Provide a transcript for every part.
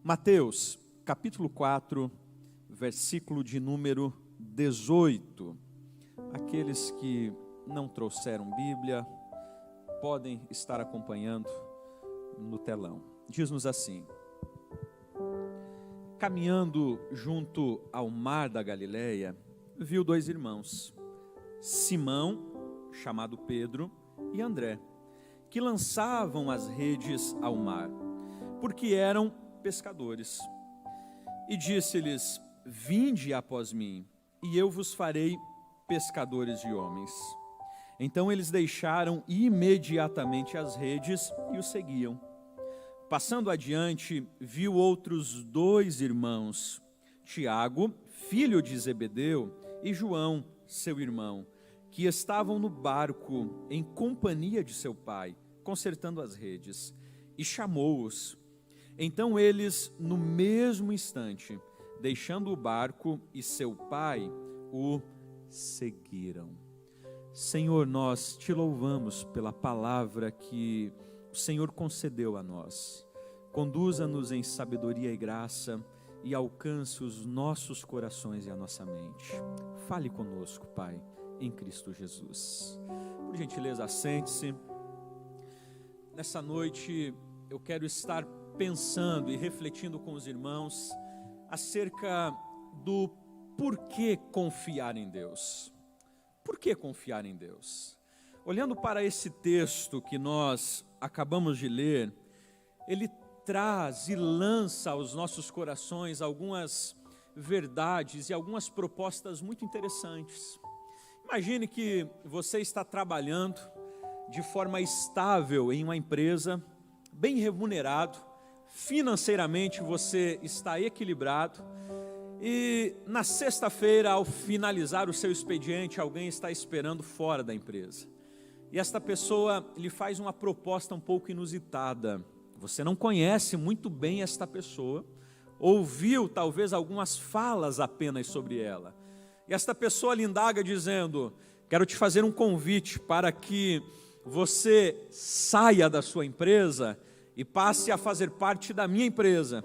Mateus, capítulo 4, versículo de número 18. Aqueles que não trouxeram Bíblia, podem estar acompanhando no telão. Diz-nos assim: caminhando junto ao mar da Galileia, viu dois irmãos, Simão, chamado Pedro, e André, que lançavam as redes ao mar, porque eram pescadores. E disse-lhes: vinde após mim, e eu vos farei pescadores de homens. Então eles deixaram imediatamente as redes e o seguiam. Passando adiante, viu outros dois irmãos, Tiago, filho de Zebedeu, e João, seu irmão, que estavam no barco em companhia de seu pai, consertando as redes, e chamou-os. Então eles, no mesmo instante, deixando o barco e seu pai, o seguiram. Senhor, nós te louvamos pela palavra que o Senhor concedeu a nós. Conduza-nos em sabedoria e graça e alcance os nossos corações e a nossa mente. Fale conosco, Pai, em Cristo Jesus. Por gentileza, assente-se. Nessa noite eu quero estar pensando e refletindo com os irmãos acerca do porquê confiar em Deus. Por que confiar em Deus? Olhando para esse texto que nós acabamos de ler, ele traz e lança aos nossos corações algumas verdades e algumas propostas muito interessantes. Imagine que você está trabalhando de forma estável em uma empresa, bem remunerado, financeiramente você está equilibrado, e na sexta-feira, ao finalizar o seu expediente, alguém está esperando fora da empresa. E esta pessoa lhe faz uma proposta um pouco inusitada. Você não conhece muito bem esta pessoa, ouviu talvez algumas falas apenas sobre ela. E esta pessoa lhe indaga dizendo: quero te fazer um convite para que você saia da sua empresa e passe a fazer parte da minha empresa.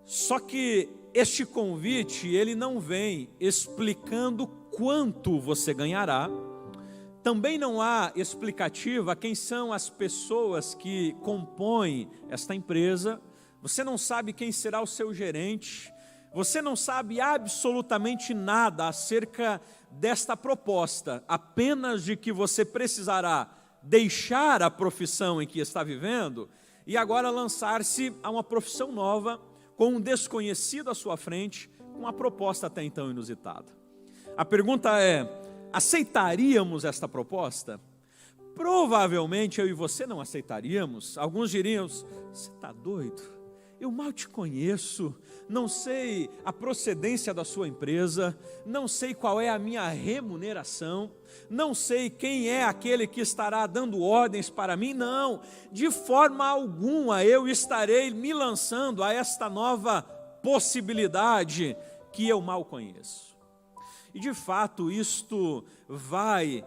Só que este convite, ele não vem explicando quanto você ganhará. Também não há explicativa quem são as pessoas que compõem esta empresa. Você não sabe quem será o seu gerente. Você não sabe absolutamente nada acerca desta proposta, apenas de que você precisará deixar a profissão em que está vivendo e agora lançar-se a uma profissão nova, com um desconhecido à sua frente, com uma proposta até então inusitada. A pergunta é: aceitaríamos esta proposta? Provavelmente eu e você não aceitaríamos. Alguns diriam: você está doido? Eu mal te conheço, não sei a procedência da sua empresa, não sei qual é a minha remuneração, não sei quem é aquele que estará dando ordens para mim. Não, de forma alguma eu estarei me lançando a esta nova possibilidade que eu mal conheço. E de fato isto vai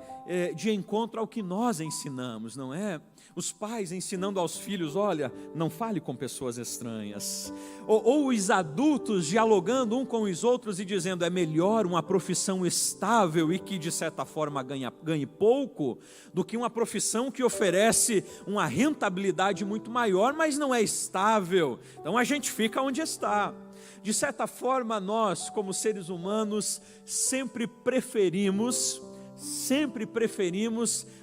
de encontro ao que nós ensinamos, não é? Os pais ensinando aos filhos: olha, não fale com pessoas estranhas. Ou os adultos dialogando um com os outros e dizendo: é melhor uma profissão estável e que de certa forma ganhe pouco, do que uma profissão que oferece uma rentabilidade muito maior, mas não é estável. Então a gente fica onde está. De certa forma, nós, como seres humanos, sempre preferimos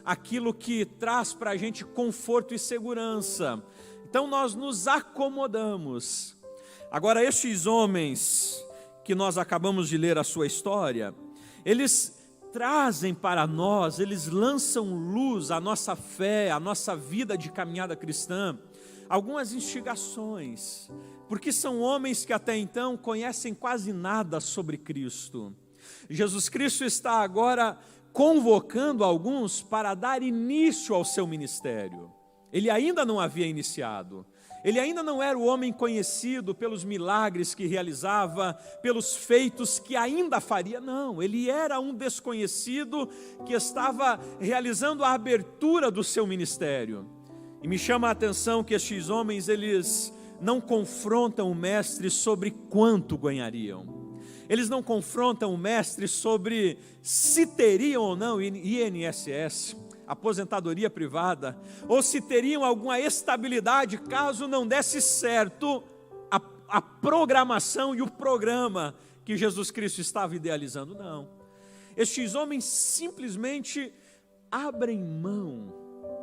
aquilo que traz para a gente conforto e segurança. Então nós nos acomodamos. Agora, estes homens que nós acabamos de ler a sua história, eles trazem para nós, eles lançam luz à nossa fé, à nossa vida de caminhada cristã, algumas instigações, porque são homens que até então conhecem quase nada sobre Cristo. Jesus Cristo está agora convocando alguns para dar início ao seu ministério. Ele ainda não havia iniciado. Ele ainda não era o homem conhecido pelos milagres que realizava, pelos feitos que ainda faria. Não, ele era um desconhecido que estava realizando a abertura do seu ministério. E me chama a atenção que estes homens, eles não confrontam o mestre sobre quanto ganhariam. Eles não confrontam o mestre sobre se teriam ou não INSS, aposentadoria privada, ou se teriam alguma estabilidade caso não desse certo a programação e o programa que Jesus Cristo estava idealizando. Não. Estes homens simplesmente abrem mão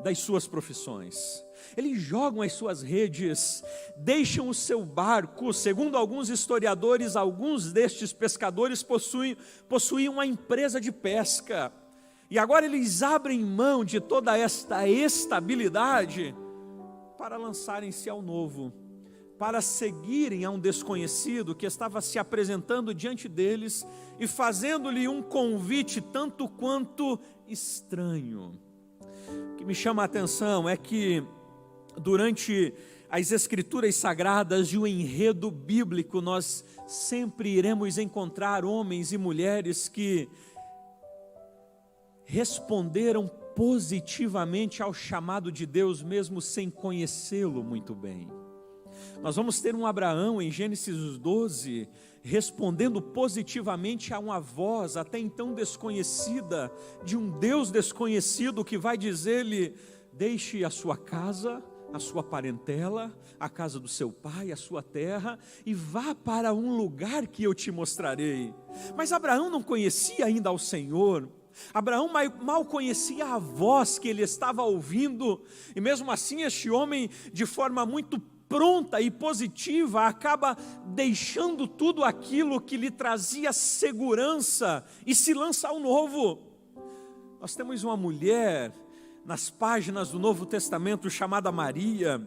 das suas profissões. Eles jogam as suas redes, deixam o seu barco. Segundo alguns historiadores, alguns destes pescadores possuíam uma empresa de pesca. E agora eles abrem mão de toda esta estabilidade para lançarem-se ao novo, para seguirem a um desconhecido que estava se apresentando diante deles e fazendo-lhe um convite tanto quanto estranho. O que me chama a atenção é que durante as escrituras sagradas e o enredo bíblico, nós sempre iremos encontrar homens e mulheres que responderam positivamente ao chamado de Deus, mesmo sem conhecê-lo muito bem. Nós vamos ter um Abraão em Gênesis 12, respondendo positivamente a uma voz até então desconhecida, de um Deus desconhecido que vai dizer-lhe: deixe a sua casa, a sua parentela, a casa do seu pai, a sua terra, e vá para um lugar que eu te mostrarei. Mas Abraão não conhecia ainda ao Senhor. Abraão mal conhecia a voz que ele estava ouvindo, e mesmo assim este homem, de forma muito pronta e positiva, acaba deixando tudo aquilo que lhe trazia segurança e se lança ao novo. Nós temos uma mulher nas páginas do Novo Testamento chamada Maria,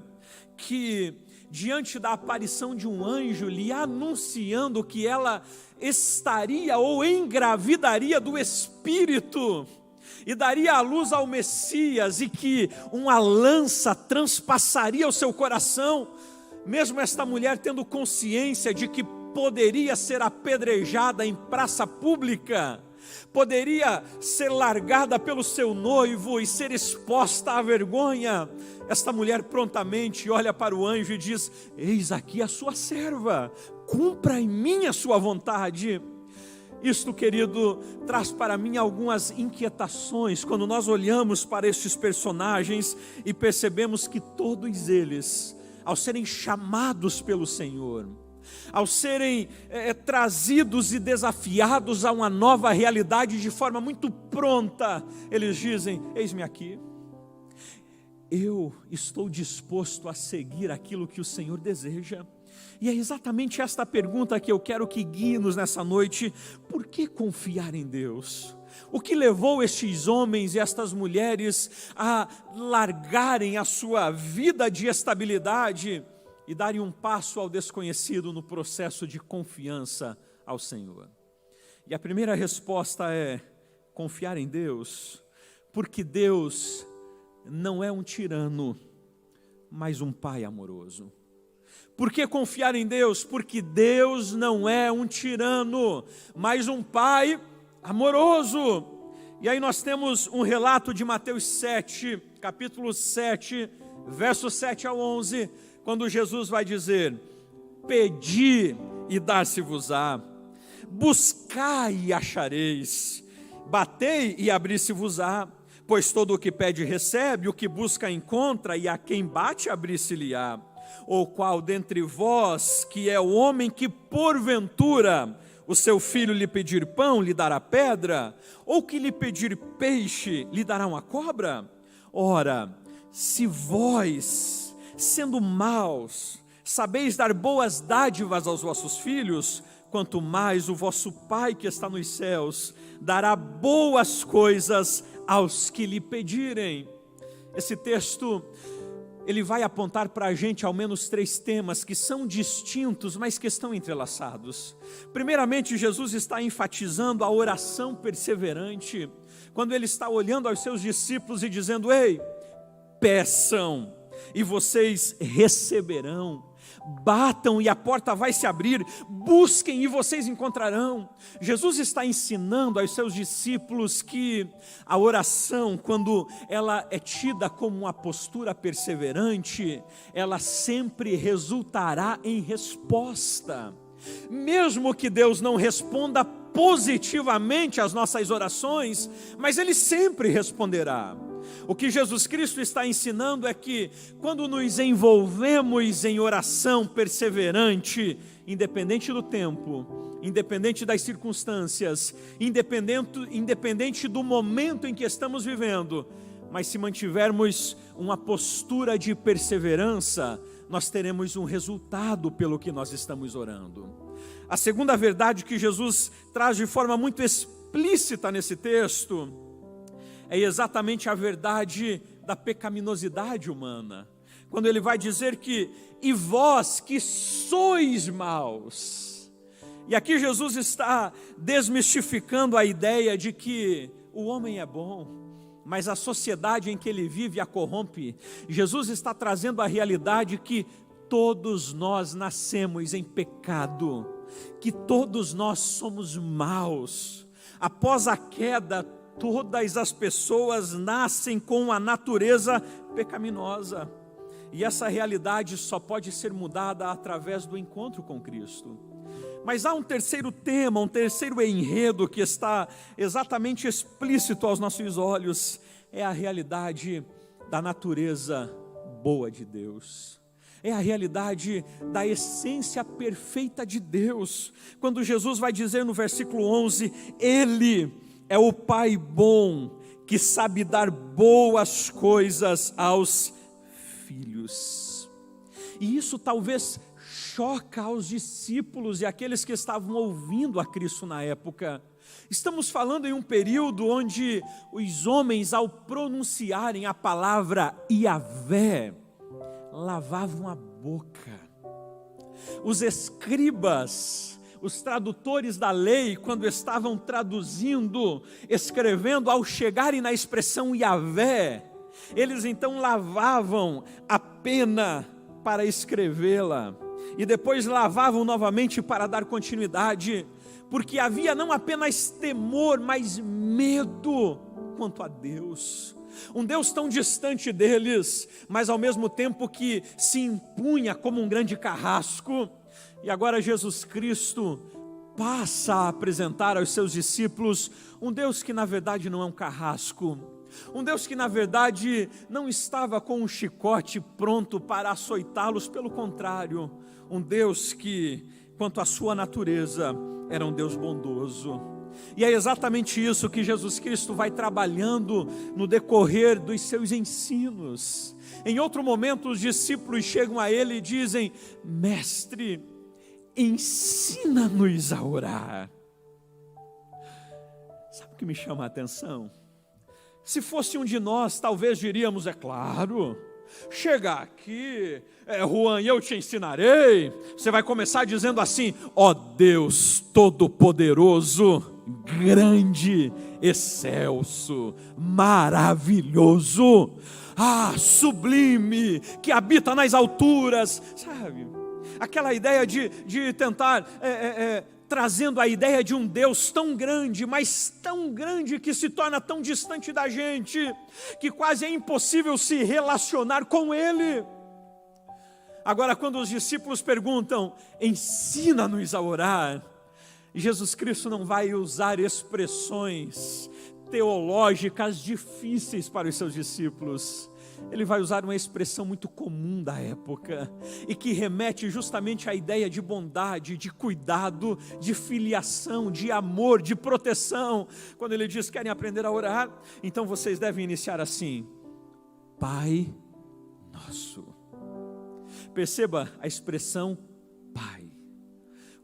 que diante da aparição de um anjo lhe anunciando que ela estaria ou engravidaria do Espírito e daria à luz ao Messias, e que uma lança transpassaria o seu coração, mesmo esta mulher tendo consciência de que poderia ser apedrejada em praça pública, poderia ser largada pelo seu noivo e ser exposta à vergonha, esta mulher prontamente olha para o anjo e diz: eis aqui a sua serva, cumpra em mim a sua vontade. Isto, querido, traz para mim algumas inquietações quando nós olhamos para estes personagens e percebemos que todos eles, ao serem chamados pelo Senhor, ao serem trazidos e desafiados a uma nova realidade de forma muito pronta, eles dizem: eis-me aqui, eu estou disposto a seguir aquilo que o Senhor deseja. E é exatamente esta pergunta que eu quero que guie-nos nessa noite: por que confiar em Deus? O que levou estes homens e estas mulheres a largarem a sua vida de estabilidade e darem um passo ao desconhecido no processo de confiança ao Senhor? E a primeira resposta é confiar em Deus, porque Deus não é um tirano, mas um Pai amoroso. Por que confiar em Deus? Porque Deus não é um tirano, mas um Pai amoroso. E aí nós temos um relato de Mateus 7, capítulo 7, versos 7 ao 11, quando Jesus vai dizer: pedi e dar-se-vos-á, buscai e achareis, batei e abrir-se-vos-á, pois todo o que pede recebe, o que busca encontra, e a quem bate abrir-se-lhe-á. Ou qual dentre vós, que é o homem, que porventura o seu filho lhe pedir pão, lhe dará pedra? Ou que lhe pedir peixe, lhe dará uma cobra? Ora, se vós, sendo maus, sabeis dar boas dádivas aos vossos filhos, quanto mais o vosso Pai que está nos céus dará boas coisas aos que lhe pedirem. Esse texto, ele vai apontar para a gente ao menos 3 temas que são distintos, mas que estão entrelaçados. Primeiramente, Jesus está enfatizando a oração perseverante, quando ele está olhando aos seus discípulos e dizendo: ei, peçam e vocês receberão, batam e a porta vai se abrir, busquem e vocês encontrarão. Jesus está ensinando aos seus discípulos que a oração, quando ela é tida como uma postura perseverante, ela sempre resultará em resposta. Mesmo que Deus não responda positivamente às nossas orações, mas Ele sempre responderá. O que Jesus Cristo está ensinando é que quando nos envolvemos em oração perseverante, independente do tempo, independente das circunstâncias, independente do momento em que estamos vivendo, mas se mantivermos uma postura de perseverança, nós teremos um resultado pelo que nós estamos orando. A segunda verdade que Jesus traz de forma muito explícita nesse texto é exatamente a verdade da pecaminosidade humana. Quando ele vai dizer que, e vós que sois maus. E aqui Jesus está desmistificando a ideia de que o homem é bom, mas a sociedade em que ele vive a corrompe. Jesus está trazendo a realidade que todos nós nascemos em pecado, que todos nós somos maus. Após a queda, todas as pessoas nascem com a natureza pecaminosa. E essa realidade só pode ser mudada através do encontro com Cristo. Mas há um terceiro tema, um terceiro enredo que está exatamente explícito aos nossos olhos. É a realidade da natureza boa de Deus. É a realidade da essência perfeita de Deus. Quando Jesus vai dizer no versículo 11, Ele é o Pai bom, que sabe dar boas coisas aos filhos. E isso talvez choca aos discípulos e aqueles que estavam ouvindo a Cristo na época. Estamos falando em um período onde os homens, ao pronunciarem a palavra Iavé, lavavam a boca. Os escribas, os tradutores da lei, quando estavam traduzindo, escrevendo, ao chegarem na expressão Iavé, eles então lavavam a pena para escrevê-la, e depois lavavam novamente para dar continuidade, porque havia não apenas temor, mas medo quanto a Deus. Um Deus tão distante deles, mas ao mesmo tempo que se impunha como um grande carrasco. E agora Jesus Cristo passa a apresentar aos seus discípulos um Deus que na verdade não é um carrasco, um Deus que na verdade não estava com um chicote pronto para açoitá-los, pelo contrário, um Deus que, quanto à sua natureza, era um Deus bondoso. E é exatamente isso que Jesus Cristo vai trabalhando no decorrer dos seus ensinos. Em outro momento, os discípulos chegam a ele e dizem: Mestre, ensina-nos a orar. Sabe o que me chama a atenção? Se fosse um de nós, talvez diríamos: é claro, chega aqui, Juan, eu te ensinarei. Você vai começar dizendo assim: ó Deus Todo-Poderoso, grande, excelso, maravilhoso, sublime, que habita nas alturas, sabe? Aquela ideia de tentar, trazendo a ideia de um Deus tão grande, mas tão grande que se torna tão distante da gente, que quase é impossível se relacionar com Ele. Agora, quando os discípulos perguntam: ensina-nos a orar, Jesus Cristo não vai usar expressões teológicas difíceis para os seus discípulos. Ele vai usar uma expressão muito comum da época e que remete justamente à ideia de bondade, de cuidado, de filiação, de amor, de proteção. Quando ele diz: querem aprender a orar? Então vocês devem iniciar assim: Pai Nosso. Perceba a expressão Pai.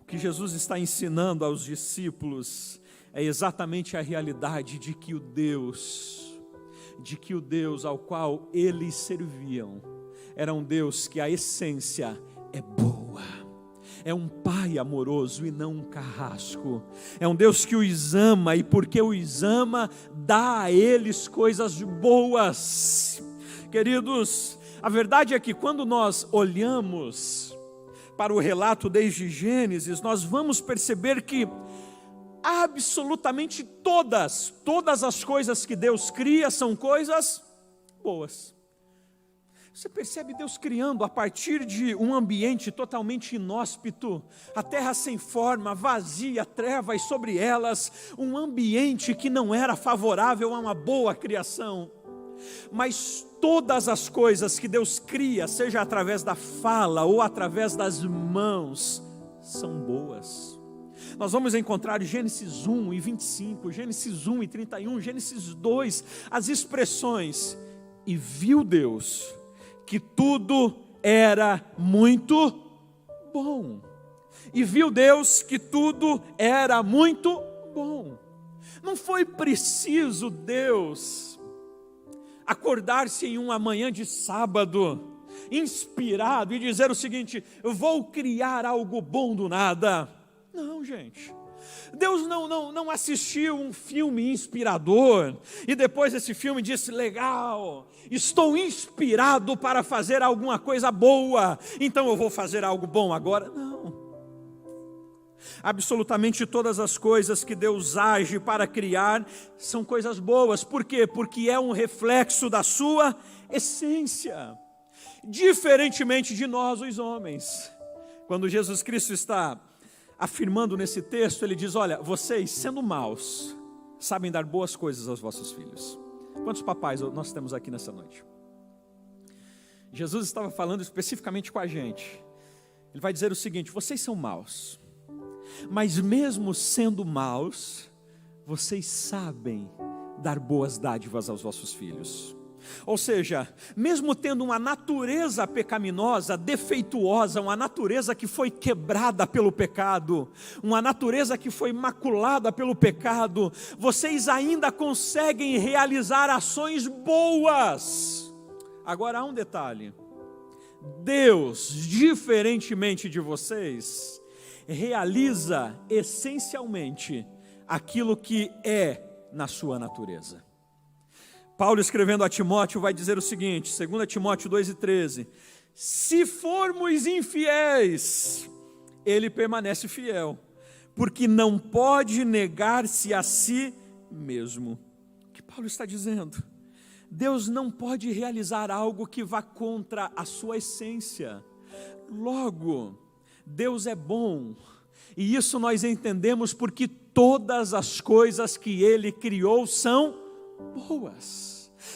O que Jesus está ensinando aos discípulos é exatamente a realidade de que o Deus ao qual eles serviam era um Deus que a essência é boa, é um Pai amoroso e não um carrasco, é um Deus que os ama, e porque os ama, dá a eles coisas boas. Queridos, a verdade é que quando nós olhamos para o relato desde Gênesis, nós vamos perceber que absolutamente todas as coisas que Deus cria são coisas boas. Você percebe Deus criando a partir de um ambiente totalmente inóspito, a terra sem forma, vazia, trevas sobre elas, um ambiente que não era favorável a uma boa criação. Mas todas as coisas que Deus cria, seja através da fala ou através das mãos, são boas. Nós vamos encontrar Gênesis 1 e 25, Gênesis 1 e 31, Gênesis 2, as expressões: e viu Deus que tudo era muito bom. E viu Deus que tudo era muito bom. Não foi preciso Deus acordar-se em uma manhã de sábado, inspirado, e dizer o seguinte: eu vou criar algo bom do nada. Não, gente. Deus não assistiu um filme inspirador e depois desse filme disse: legal, estou inspirado para fazer alguma coisa boa, então eu vou fazer algo bom agora. Não. Absolutamente todas as coisas que Deus age para criar são coisas boas. Por quê? Porque é um reflexo da sua essência, diferentemente de nós, os homens. Quando Jesus Cristo está afirmando nesse texto, ele diz: olha, vocês, sendo maus, sabem dar boas coisas aos vossos filhos. Quantos papais nós temos aqui nessa noite? Jesus estava falando especificamente com a gente. Ele vai dizer o seguinte: vocês são maus, mas mesmo sendo maus, vocês sabem dar boas dádivas aos vossos filhos. Ou seja, mesmo tendo uma natureza pecaminosa, defeituosa, uma natureza que foi quebrada pelo pecado, uma natureza que foi maculada pelo pecado, vocês ainda conseguem realizar ações boas. Agora há um detalhe: Deus, diferentemente de vocês, realiza essencialmente aquilo que é na sua natureza. Paulo, escrevendo a Timóteo, vai dizer o seguinte, 2 Timóteo 2:13: se formos infiéis, ele permanece fiel, porque não pode negar-se a si mesmo. O que Paulo está dizendo? Deus não pode realizar algo que vá contra a sua essência. Logo, Deus é bom, e isso nós entendemos porque todas as coisas que Ele criou são boas.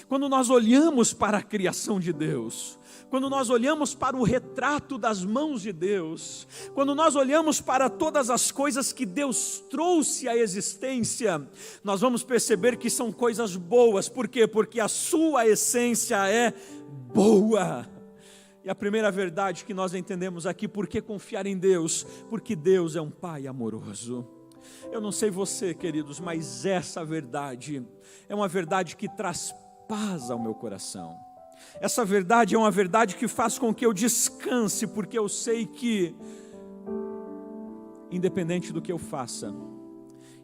Quando nós olhamos para a criação de Deus, quando nós olhamos para o retrato das mãos de Deus, quando nós olhamos para todas as coisas que Deus trouxe à existência, nós vamos perceber que são coisas boas. Por quê? Porque a sua essência é boa. E a primeira verdade que nós entendemos aqui: por que confiar em Deus? Porque Deus é um Pai amoroso. Eu não sei você, queridos, mas essa verdade é uma verdade que traz paz ao meu coração. Essa verdade é uma verdade que faz com que eu descanse, porque eu sei que, independente do que eu faça,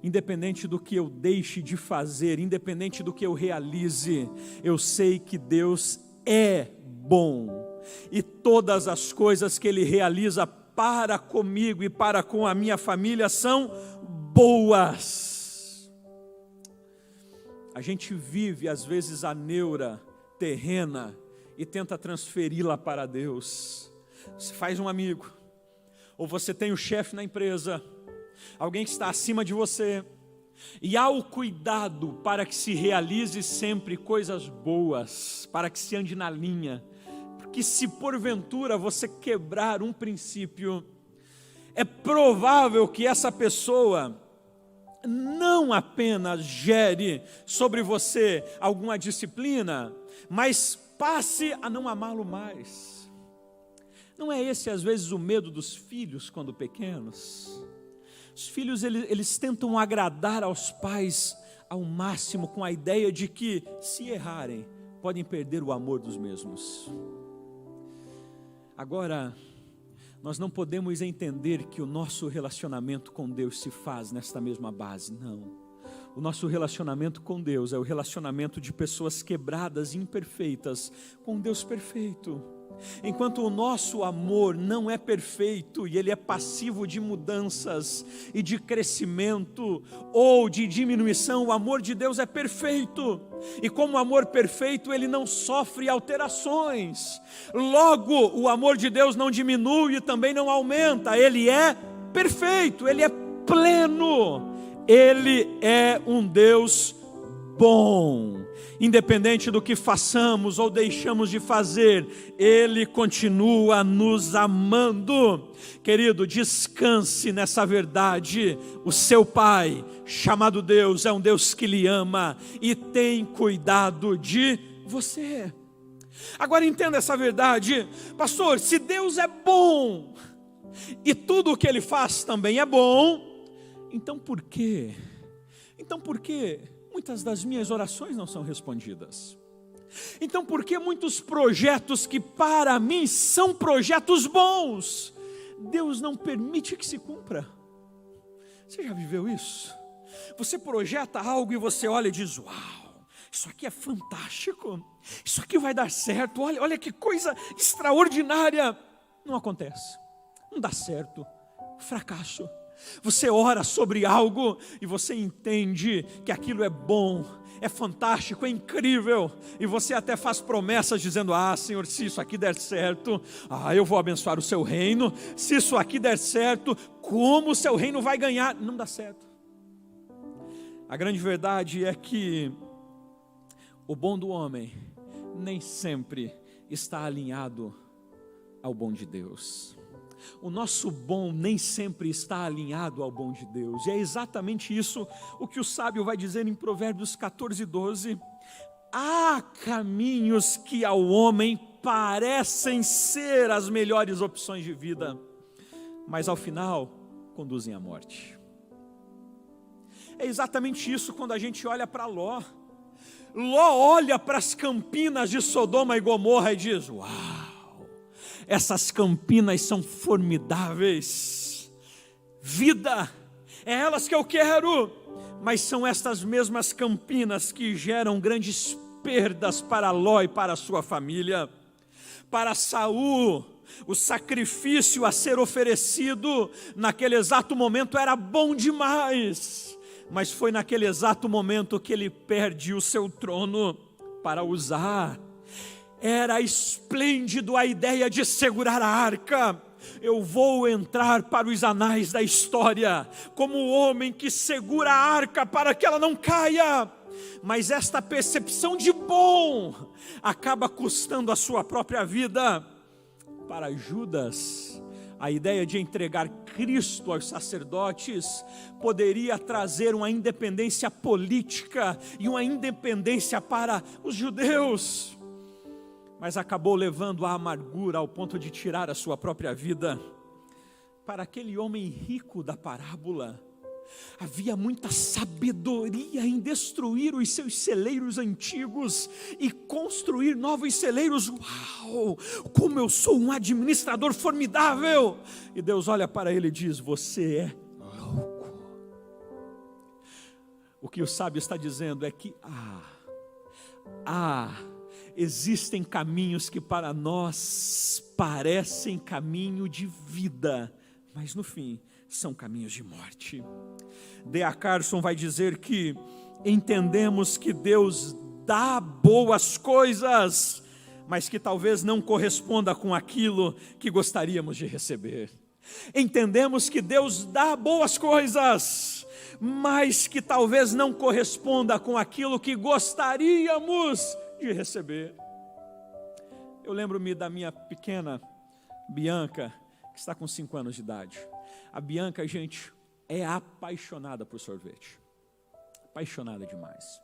independente do que eu deixe de fazer, independente do que eu realize, eu sei que Deus é bom, e todas as coisas que Ele realiza para comigo e para com a minha família são boas. A gente vive às vezes a neura terrena e tenta transferi-la para Deus. Você faz um amigo, ou você tem o chefe na empresa, alguém que está acima de você, e há o cuidado para que se realize sempre coisas boas, para que se ande na linha, porque se porventura você quebrar um princípio, é provável que essa pessoa não apenas gere sobre você alguma disciplina, mas passe a não amá-lo mais. Não é esse às vezes o medo dos filhos quando pequenos? Os filhos eles tentam agradar aos pais ao máximo, com a ideia de que, se errarem, podem perder o amor dos mesmos. Agora, nós não podemos entender que o nosso relacionamento com Deus se faz nesta mesma base, não. O nosso relacionamento com Deus é o relacionamento de pessoas quebradas e imperfeitas com Deus perfeito. enquanto o nosso amor não é perfeito e ele é passivo de mudanças e de crescimento ou de diminuição, o amor de Deus é perfeito. E como amor perfeito, ele não sofre alterações. Logo, o amor de Deus não diminui e também não aumenta. Ele é perfeito, ele é pleno. Ele é um Deus bom. Independente do que façamos ou deixamos de fazer, Ele continua nos amando. Querido, descanse nessa verdade. O seu Pai, chamado Deus, é um Deus que lhe ama e tem cuidado de você. Agora entenda essa verdade, pastor. Se Deus é bom e tudo o que Ele faz também é bom, então por quê? Muitas das minhas orações não são respondidas? Então por que muitos projetos que para mim são projetos bons, Deus não permite que se cumpra? Você já viveu isso? Você projeta algo e você olha e diz: uau, isso aqui é fantástico, isso aqui vai dar certo, olha que coisa extraordinária. Não acontece, não dá certo, fracasso. Você ora sobre algo e você entende que aquilo é bom, é fantástico, é incrível, e você até faz promessas dizendo: ah, Senhor, se isso aqui der certo, eu vou abençoar o seu reino. Se isso aqui der certo, como o seu reino vai ganhar? Não dá certo. A grande verdade é que o bom do homem nem sempre está alinhado ao bom de Deus. O nosso bom nem sempre está alinhado ao bom de Deus. E é exatamente isso o que o sábio vai dizer em Provérbios 14:12. Há caminhos que ao homem parecem ser as melhores opções de vida, mas ao final conduzem à morte. É exatamente isso quando a gente olha para Ló. Ló olha para as campinas de Sodoma e Gomorra e diz: uau, essas campinas são formidáveis, vida, é elas que eu quero. Mas são estas mesmas campinas que geram grandes perdas para Ló e para a sua família. Para Saul, o sacrifício a ser oferecido naquele exato momento era bom demais, mas foi naquele exato momento que ele perde o seu trono para usar. Era esplêndido a ideia de segurar a arca. Eu vou entrar para os anais da história como o homem que segura a arca para que ela não caia. Mas esta percepção de bom acaba custando a sua própria vida. Para Judas, a ideia de entregar Cristo aos sacerdotes poderia trazer uma independência política e uma independência para os judeus, mas acabou levando a amargura ao ponto de tirar a sua própria vida. Para aquele homem rico da parábola, havia muita sabedoria em destruir os seus celeiros antigos e construir novos celeiros. Uau, como eu sou um administrador formidável! E Deus olha para ele e diz: você é louco. O que o sábio está dizendo é que existem caminhos que para nós parecem caminho de vida, mas no fim são caminhos de morte. D.A. Carson vai dizer que entendemos que Deus dá boas coisas, mas que talvez não corresponda com aquilo que gostaríamos de receber. Entendemos que Deus dá boas coisas, mas que talvez não corresponda com aquilo que gostaríamos de receber. Eu lembro-me da minha pequena Bianca, que está com 5 anos de idade. A Bianca, gente, é apaixonada por sorvete, apaixonada demais.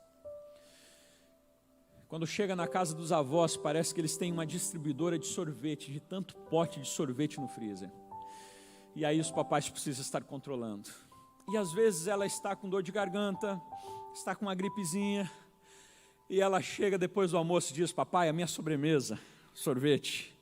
Quando chega na casa dos avós, parece que eles têm uma distribuidora de sorvete, de tanto pote de sorvete no freezer. E aí os papais precisam estar controlando. E às vezes ela está com dor de garganta, está com uma gripezinha, e ela chega depois do almoço e diz: papai, a minha sobremesa, sorvete.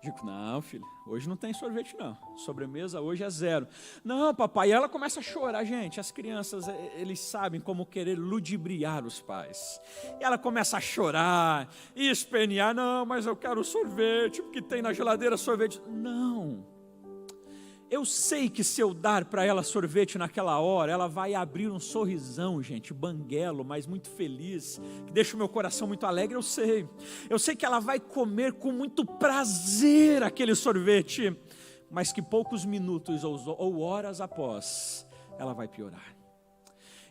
Digo, não, filho, hoje não tem sorvete não, sobremesa hoje é 0. Não, papai, e ela começa a chorar, gente, as crianças, eles sabem como querer ludibriar os pais. E ela começa a chorar, e espernear, não, mas eu quero sorvete, porque tem na geladeira sorvete. Não, eu sei que se eu dar para ela sorvete naquela hora, ela vai abrir um sorrisão, gente, banguelo, mas muito feliz, que deixa o meu coração muito alegre, eu sei que ela vai comer com muito prazer aquele sorvete, mas que poucos minutos ou horas após, ela vai piorar.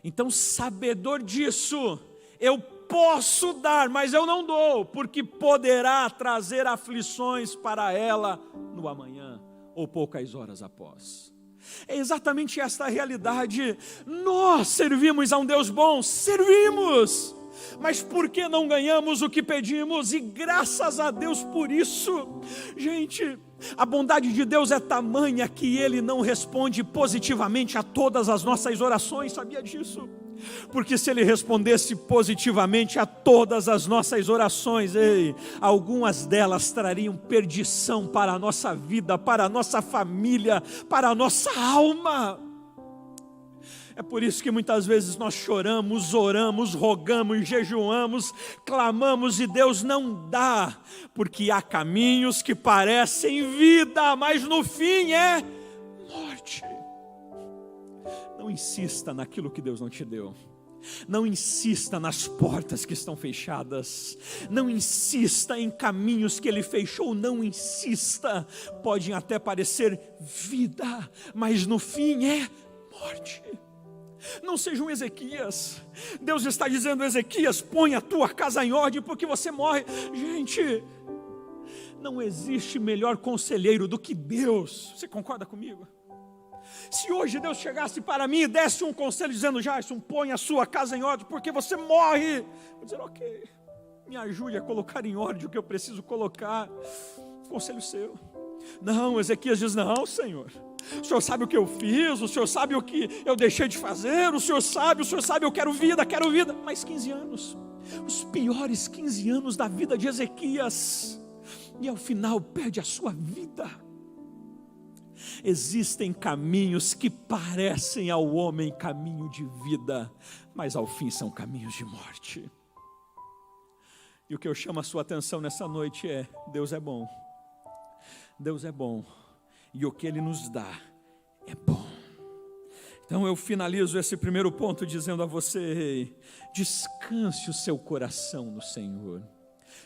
Então, sabedor disso, eu posso dar, mas eu não dou, porque poderá trazer aflições para ela no amanhã, ou poucas horas após. É exatamente esta a realidade. Nós servimos a um Deus bom, servimos, mas por que não ganhamos o que pedimos? E graças a Deus por isso. Gente, a bondade de Deus é tamanha que Ele não responde positivamente a todas as nossas orações, sabia disso? Porque se Ele respondesse positivamente a todas as nossas orações, algumas delas trariam perdição para a nossa vida, para a nossa família, para a nossa alma. É por isso que muitas vezes nós choramos, oramos, rogamos, jejuamos, clamamos e Deus não dá, porque há caminhos que parecem vida, mas no fim é morte. Não insista naquilo que Deus não te deu. Não insista nas portas que estão fechadas. Não insista em caminhos que Ele fechou. Não insista. Podem até parecer vida, mas no fim é morte. Não seja um Ezequias. Deus está dizendo, Ezequias, põe a tua casa em ordem, porque você morre. Gente, não existe melhor conselheiro do que Deus. Você concorda comigo? Se hoje Deus chegasse para mim e desse um conselho dizendo, Jairson, põe a sua casa em ordem, porque você morre. Vou dizer, ok, me ajude a colocar em ordem o que eu preciso colocar. Conselho seu. Não, Ezequias diz, não, Senhor. O Senhor sabe o que eu fiz, o Senhor sabe o que eu deixei de fazer, o Senhor sabe, eu quero vida. Mais 15 anos, os piores 15 anos da vida de Ezequias. E ao final perde a sua vida. Existem caminhos que parecem ao homem caminho de vida, mas ao fim são caminhos de morte. E o que eu chamo a sua atenção nessa noite é, Deus é bom. Deus é bom. E o que Ele nos dá é bom. Então eu finalizo esse primeiro ponto dizendo a você, descanse o seu coração no Senhor.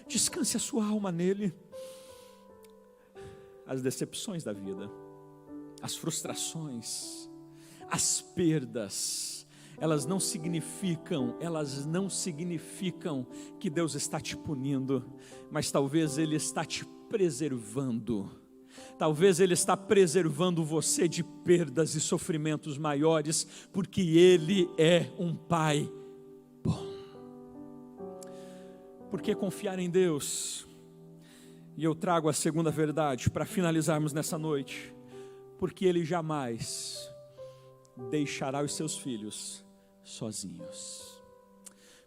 Descanse a sua alma nele. As decepções da vida, as frustrações, as perdas, elas não significam que Deus está te punindo, mas talvez Ele está te preservando. Talvez Ele está preservando você de perdas e sofrimentos maiores, porque Ele é um Pai bom. Por que confiar em Deus? E eu trago a segunda verdade para finalizarmos nessa noite. Porque Ele jamais deixará os seus filhos sozinhos.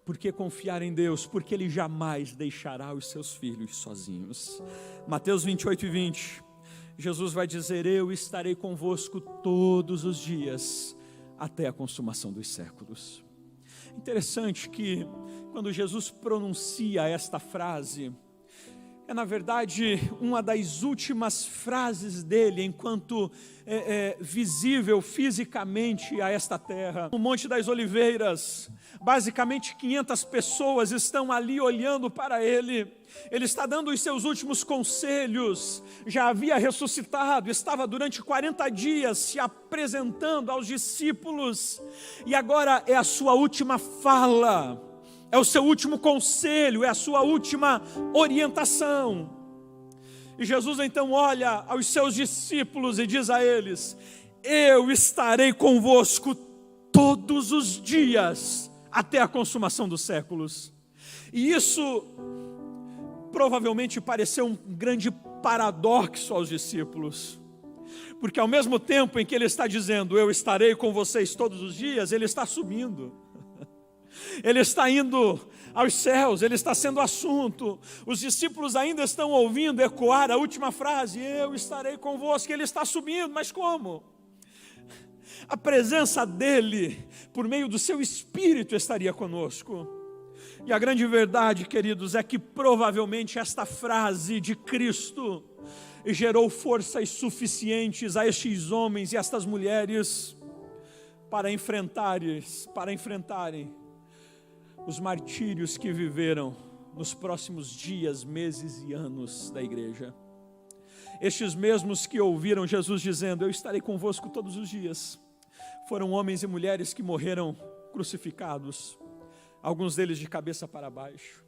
Por que confiar em Deus? Porque Ele jamais deixará os seus filhos sozinhos. Mateus 28:20, Jesus vai dizer, eu estarei convosco todos os dias, até a consumação dos séculos. Interessante que quando Jesus pronuncia esta frase, é na verdade uma das últimas frases dele enquanto visível fisicamente a esta terra. No Monte das Oliveiras, basicamente 500 pessoas estão ali olhando para ele. Ele está dando os seus últimos conselhos, já havia ressuscitado, estava durante 40 dias se apresentando aos discípulos, e agora é a sua última fala. É o seu último conselho, é a sua última orientação. E Jesus então olha aos seus discípulos e diz a eles, eu estarei convosco todos os dias, até a consumação dos séculos. E isso provavelmente pareceu um grande paradoxo aos discípulos. Porque ao mesmo tempo em que ele está dizendo, eu estarei com vocês todos os dias, ele está assumindo. Ele está indo aos céus, ele está sendo assunto. Os discípulos ainda estão ouvindo ecoar a última frase: eu estarei convosco. Ele está subindo, mas como? A presença dele, por meio do seu Espírito, estaria conosco. E a grande verdade, queridos, é que provavelmente esta frase de Cristo gerou forças suficientes a estes homens e estas mulheres para enfrentarem os martírios que viveram nos próximos dias, meses e anos da igreja. Estes mesmos que ouviram Jesus dizendo: eu estarei convosco todos os dias, foram homens e mulheres que morreram crucificados, alguns deles de cabeça para baixo.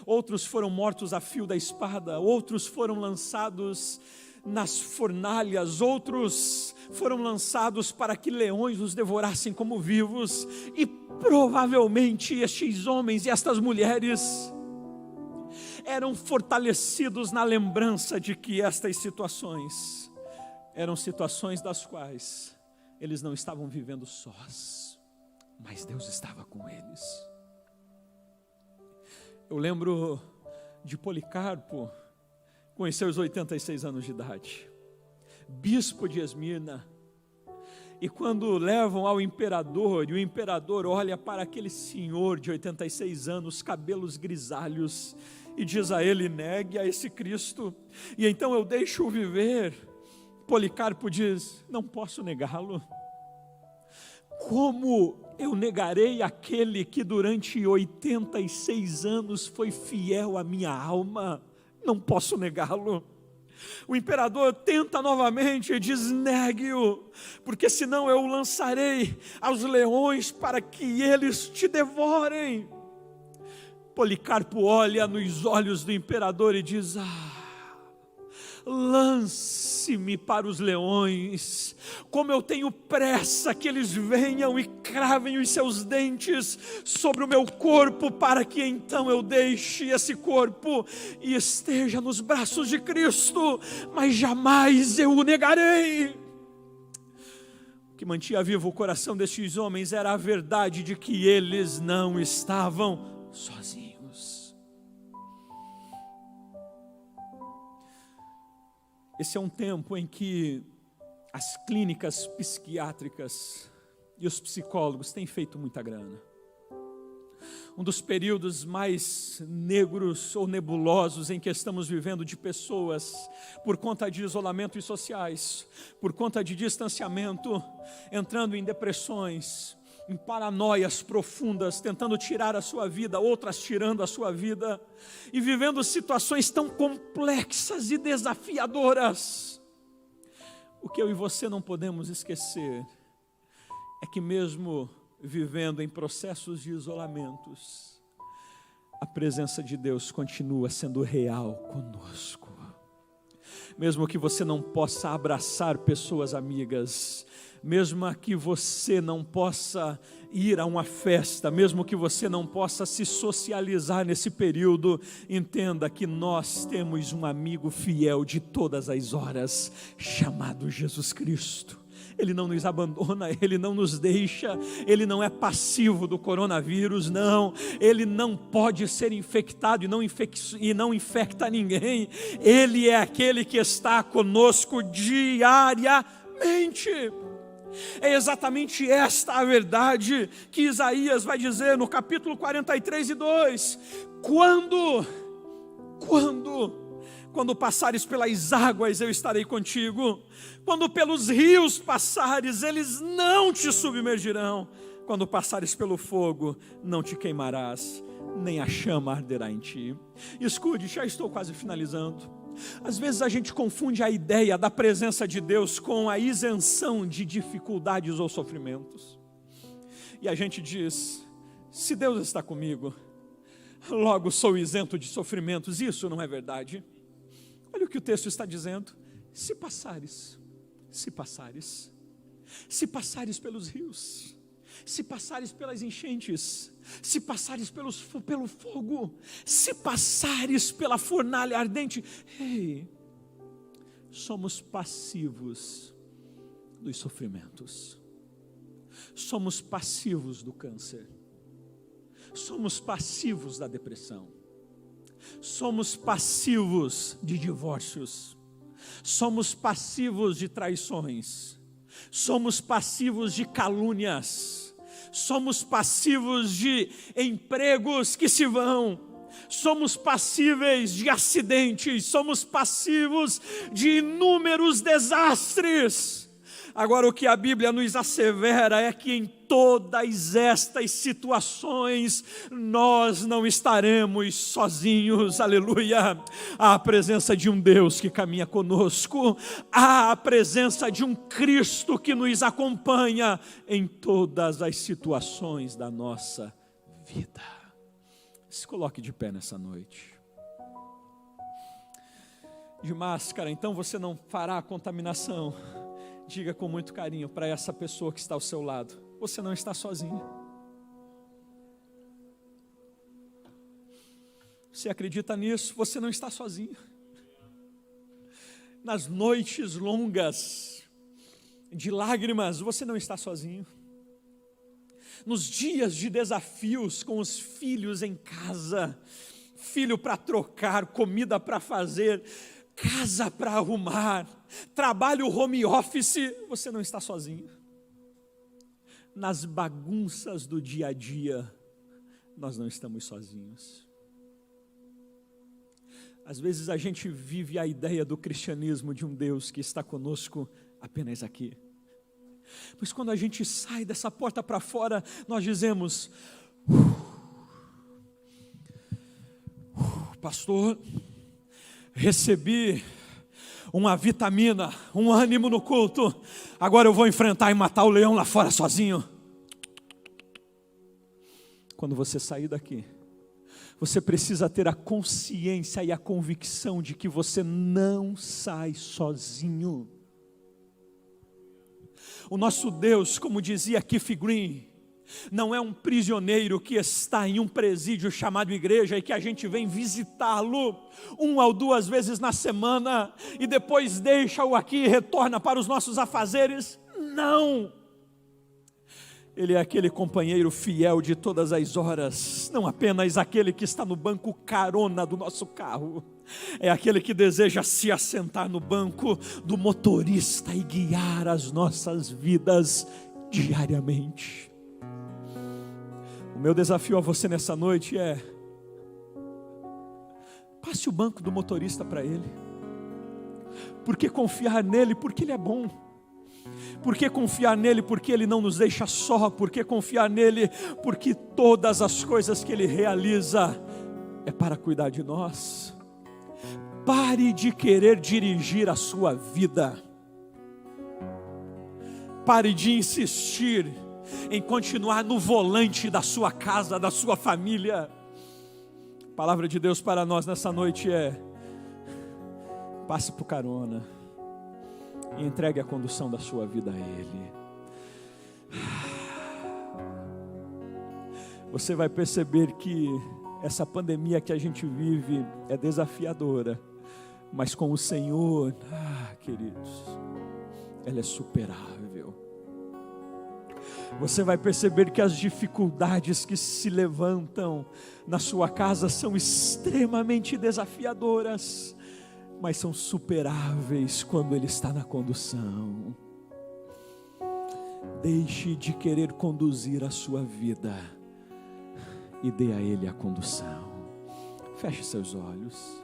Outros foram mortos a fio da espada, outros foram lançados nas fornalhas, outros foram lançados para que leões os devorassem como vivos. E provavelmente estes homens e estas mulheres eram fortalecidos na lembrança de que estas situações eram situações das quais eles não estavam vivendo sós, mas Deus estava com eles. Eu lembro de Policarpo, com os seus 86 anos de idade, bispo de Esmirna, e quando levam ao imperador, e o imperador olha para aquele senhor de 86 anos, cabelos grisalhos, e diz a ele: negue a esse Cristo, e então eu deixo-o viver. Policarpo diz: não posso negá-lo. Como eu negarei aquele que durante 86 anos foi fiel à minha alma? Não posso negá-lo. O imperador tenta novamente e diz: negue-o, porque senão eu o lançarei aos leões para que eles te devorem. Policarpo olha nos olhos do imperador e diz: lance-me para os leões, como eu tenho pressa que eles venham e cravem os seus dentes sobre o meu corpo, para que então eu deixe esse corpo e esteja nos braços de Cristo, mas jamais eu o negarei. O que mantinha vivo o coração destes homens era a verdade de que eles não estavam sozinhos. Esse é um tempo em que as clínicas psiquiátricas e os psicólogos têm feito muita grana. Um dos períodos mais negros ou nebulosos em que estamos vivendo, de pessoas, por conta de isolamentos sociais, por conta de distanciamento, entrando em depressões, em paranoias profundas, tentando tirar a sua vida, outras tirando a sua vida, e vivendo situações tão complexas e desafiadoras. O que eu e você não podemos esquecer é que mesmo vivendo em processos de isolamentos, a presença de Deus continua sendo real conosco. Mesmo que você não possa abraçar pessoas amigas, mesmo que você não possa ir a uma festa, mesmo que você não possa se socializar nesse período, entenda que nós temos um amigo fiel de todas as horas, chamado Jesus Cristo. Ele não nos abandona, Ele não nos deixa, Ele não é passivo do coronavírus, não. Ele não pode ser infectado e não infecta ninguém. Ele é aquele que está conosco diariamente. É exatamente esta a verdade que Isaías vai dizer no capítulo 43:2. Quando passares pelas águas, eu estarei contigo. Quando pelos rios passares, eles não te submergirão. Quando passares pelo fogo, não te queimarás, nem a chama arderá em ti. Escute, já estou quase finalizando. Às vezes a gente confunde a ideia da presença de Deus com a isenção de dificuldades ou sofrimentos. E a gente diz: se Deus está comigo, logo sou isento de sofrimentos. Isso não é verdade. Olha o que o texto está dizendo: se passares pelos rios, se passares pelas enchentes, se passares pelo fogo, se passares pela fornalha ardente, somos passivos dos sofrimentos, somos passivos do câncer, somos passivos da depressão, somos passivos de divórcios, somos passivos de traições, somos passivos de calúnias, somos passivos de empregos que se vão, somos passíveis de acidentes, somos passivos de inúmeros desastres. Agora, o que a Bíblia nos assevera é que em todas estas situações nós não estaremos sozinhos, aleluia. Há a presença de um Deus que caminha conosco, há a presença de um Cristo que nos acompanha em todas as situações da nossa vida. Se coloque de pé nessa noite. De máscara, então você não fará a contaminação. Diga com muito carinho para essa pessoa que está ao seu lado: você não está sozinho. Você acredita nisso? Você não está sozinho. Nas noites longas de lágrimas, você não está sozinho. Nos dias de desafios com os filhos em casa, filho para trocar, comida para fazer, casa para arrumar, trabalho home office, você não está sozinho. Nas bagunças do dia a dia, nós não estamos sozinhos. Às vezes a gente vive a ideia do cristianismo de um Deus que está conosco apenas aqui. Pois quando a gente sai dessa porta para fora, nós dizemos: pastor, recebi uma vitamina, um ânimo no culto, agora eu vou enfrentar e matar o leão lá fora sozinho. Quando você sair daqui, você precisa ter a consciência e a convicção de que você não sai sozinho. O nosso Deus, como dizia Keith Green, não é um prisioneiro que está em um presídio chamado igreja e que a gente vem visitá-lo 1 ou 2 vezes na semana e depois deixa-o aqui e retorna para os nossos afazeres. Não! Ele é aquele companheiro fiel de todas as horas, não apenas aquele que está no banco carona do nosso carro, é aquele que deseja se assentar no banco do motorista e guiar as nossas vidas diariamente. O meu desafio a você nessa noite é: passe o banco do motorista para ele. Por que confiar nele? Porque ele é bom. Por que confiar nele? Porque ele não nos deixa só. Por que confiar nele? Porque todas as coisas que ele realiza é para cuidar de nós. Pare de querer dirigir a sua vida. Pare de insistir em continuar no volante da sua casa, da sua família. A palavra de Deus para nós nessa noite é: passe por carona e entregue a condução da sua vida a Ele. Você vai perceber que essa pandemia que a gente vive é desafiadora, mas com o Senhor, queridos, ela é superável. Você vai perceber que as dificuldades que se levantam na sua casa são extremamente desafiadoras, mas são superáveis quando Ele está na condução. Deixe de querer conduzir a sua vida e dê a Ele a condução. Feche seus olhos.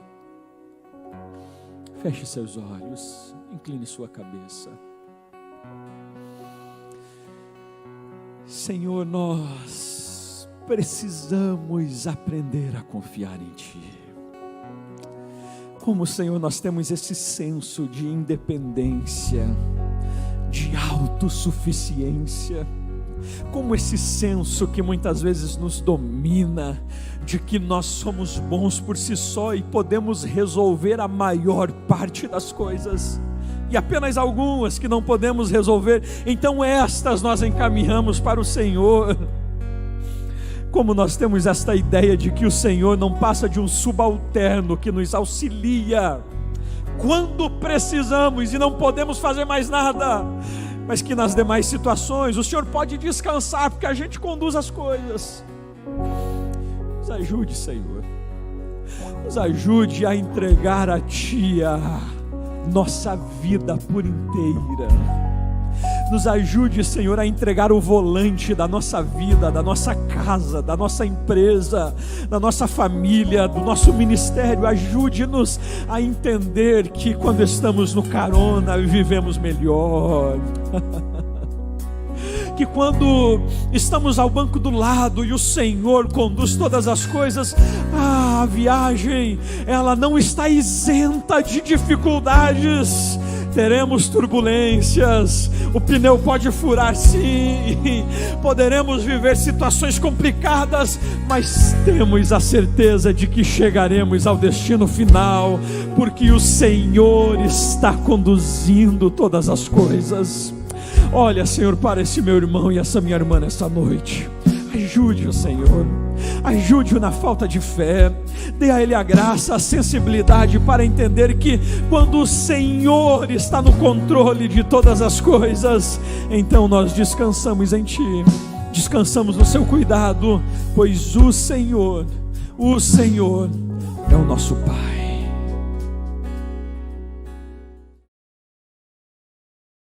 Feche seus olhos. Incline sua cabeça. Senhor, nós precisamos aprender a confiar em Ti. Como, Senhor, nós temos esse senso de independência, de autossuficiência, como esse senso que muitas vezes nos domina, de que nós somos bons por si só e podemos resolver a maior parte das coisas, e apenas algumas que não podemos resolver, então estas nós encaminhamos para o Senhor. Como nós temos esta ideia de que o Senhor não passa de um subalterno que nos auxilia quando precisamos e não podemos fazer mais nada, mas que nas demais situações o Senhor pode descansar, porque a gente conduz as coisas. Nos ajude, Senhor. Nos ajude a entregar a Ti a nossa vida por inteira. Nos ajude, Senhor, a entregar o volante da nossa vida, da nossa casa, da nossa empresa, da nossa família, do nosso ministério. Ajude-nos a entender que quando estamos no carona, vivemos melhor. Que quando estamos ao banco do lado e o Senhor conduz todas as coisas, a viagem, ela não está isenta de dificuldades. Teremos turbulências, o pneu pode furar, sim, poderemos viver situações complicadas, mas temos a certeza de que chegaremos ao destino final, porque o Senhor está conduzindo todas as coisas. Olha, Senhor, para esse meu irmão e essa minha irmã nessa noite. Ajude-o, Senhor. Ajude-o na falta de fé. Dê a ele a graça, a sensibilidade para entender que quando o Senhor está no controle de todas as coisas, então nós descansamos em Ti, descansamos no Seu cuidado, pois o Senhor é o nosso Pai.